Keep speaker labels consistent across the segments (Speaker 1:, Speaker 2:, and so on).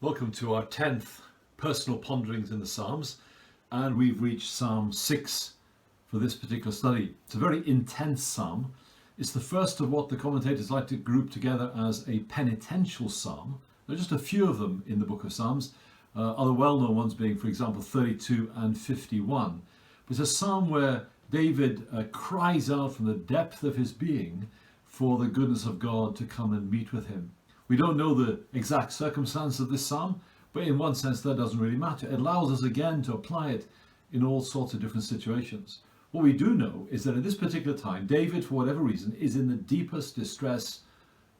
Speaker 1: Welcome to our 10th personal ponderings in the Psalms, and we've reached Psalm 6 for this particular study. It's a very intense psalm. It's the first of what the commentators like to group together as a penitential psalm. There are just a few of them in the book of Psalms, other well-known ones being, for example, 32 and 51. It's a psalm where David cries out from the depth of his being for the goodness of God to come and meet with him. We don't know the exact circumstance of this psalm, but in one sense that doesn't really matter. It allows us again to apply it in all sorts of different situations. What we do know is that at this particular time, David, for whatever reason, is in the deepest distress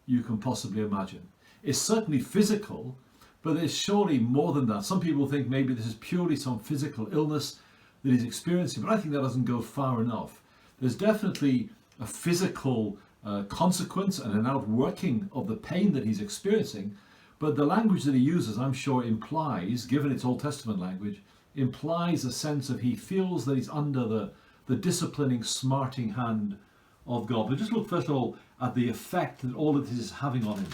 Speaker 1: you can possibly imagine. It's certainly physical, but there's surely more than that. Some people think maybe this is purely some physical illness that he's experiencing, but I think that doesn't go far enough. There's definitely a physical consequence and an outworking of the pain that he's experiencing, but the language that he uses, I'm sure, implies, given its Old Testament language, implies a sense of he feels that he's under the disciplining, smarting hand of God. But just look first of all at the effect that all of this is having on him.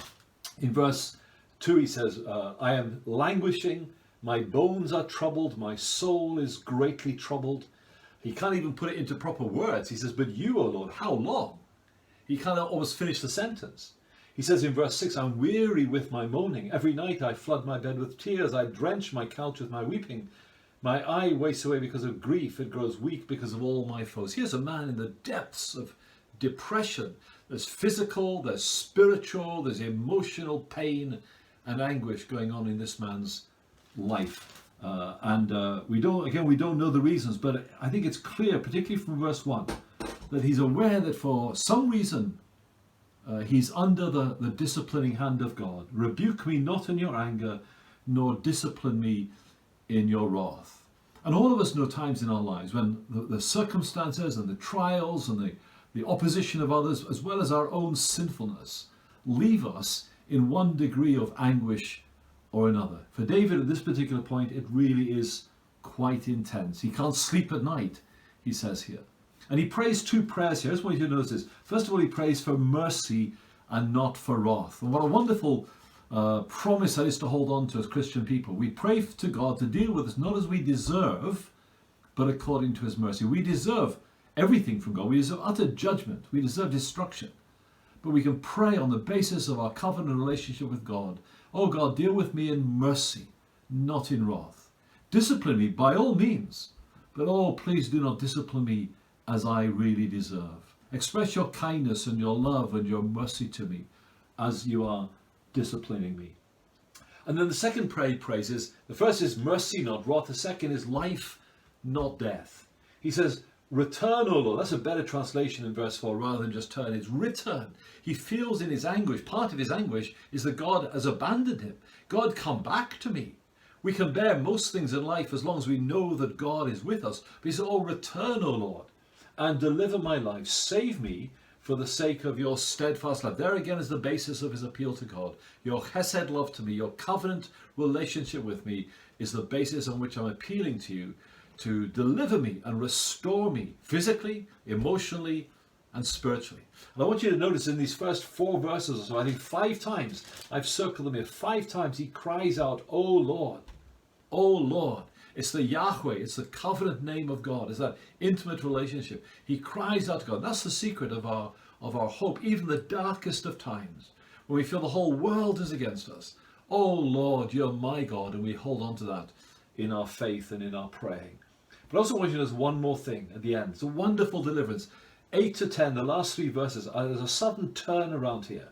Speaker 1: In verse 2 he says, I am languishing, my bones are troubled, my soul is greatly troubled. He can't even put it into proper words. He says, but you, O Lord, how long? He can't almost finish the sentence. He says in verse 6, I'm weary with my moaning. Every night I flood my bed with tears. I drench my couch with my weeping. My eye wastes away because of grief. It grows weak because of all my foes. Here's a man in the depths of depression. There's physical, there's spiritual, there's emotional pain and anguish going on in this man's life. We don't know the reasons, but I think it's clear, particularly from verse 1, that he's aware that for some reason he's under the disciplining hand of God. Rebuke me not in your anger, nor discipline me in your wrath. And all of us know times in our lives when the circumstances and the trials and the opposition of others, as well as our own sinfulness, leave us in one degree of anguish or another. For David at this particular point, it really is quite intense. He can't sleep at night, he says here. And he prays two prayers here. I just want you to notice this. First of all, he prays for mercy and not for wrath. And what a wonderful promise that is to hold on to as Christian people. We pray to God to deal with us not as we deserve, but according to his mercy. We deserve everything from God. We deserve utter judgment. We deserve destruction. But we can pray on the basis of our covenant relationship with God. Oh God, deal with me in mercy, not in wrath. Discipline me by all means, but oh, please do not discipline me as I really deserve. Express your kindness and your love and your mercy to me as you are disciplining me. And then the second prayer he prays is, the first is mercy, not wrath. The second is life, not death. He says, return, O Lord. That's a better translation in verse 4 rather than just turn. It's return. He feels in his anguish, part of his anguish is that God has abandoned him. God, come back to me. We can bear most things in life as long as we know that God is with us. But he said, oh, return, O Lord, and deliver my life. Save me for the sake of your steadfast love. There again is the basis of his appeal to God. Your chesed love to me, your covenant relationship with me is the basis on which I'm appealing to you to deliver me and restore me physically, emotionally, and spiritually. And I want you to notice in these first 4 verses or so, I think 5 times, I've circled them here, 5 times he cries out, O Lord, O Lord. It's the Yahweh, it's the covenant name of God, it's that intimate relationship. He cries out to God. That's the secret of our hope, even the darkest of times, when we feel the whole world is against us. Oh Lord, you're my God, and we hold on to that in our faith and in our praying. But I also want you to notice one more thing at the end. It's a wonderful deliverance. 8 to 10, the last 3 verses, there's a sudden turn around here.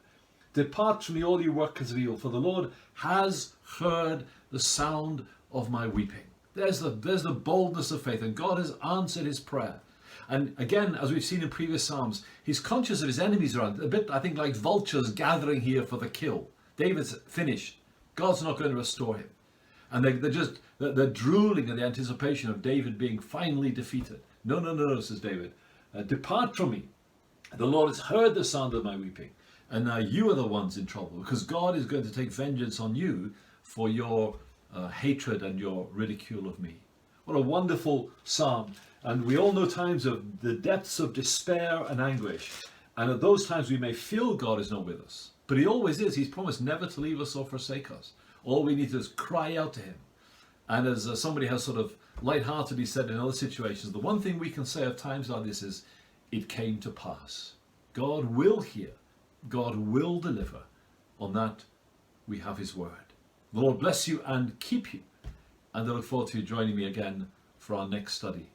Speaker 1: Depart from me, all you workers of evil, for the Lord has heard the sound of my weeping. There's the boldness of faith, and God has answered his prayer. And again, as we've seen in previous Psalms, he's conscious of his enemies around, a bit, I think, like vultures gathering here for the kill. David's finished. God's not going to restore him. And they're drooling in the anticipation of David being finally defeated. No, says David. Depart from me. The Lord has heard the sound of my weeping. And now you are the ones in trouble, because God is going to take vengeance on you for your hatred and your ridicule of me. What a wonderful psalm. And we all know times of the depths of despair and anguish. And at those times we may feel God is not with us. But he always is. He's promised never to leave us or forsake us. All we need to do is cry out to him. And as somebody has sort of lightheartedly said in other situations, the one thing we can say at times like this is, it came to pass. God will hear. God will deliver. On that, we have his word. The Lord bless you and keep you. And I look forward to you joining me again for our next study.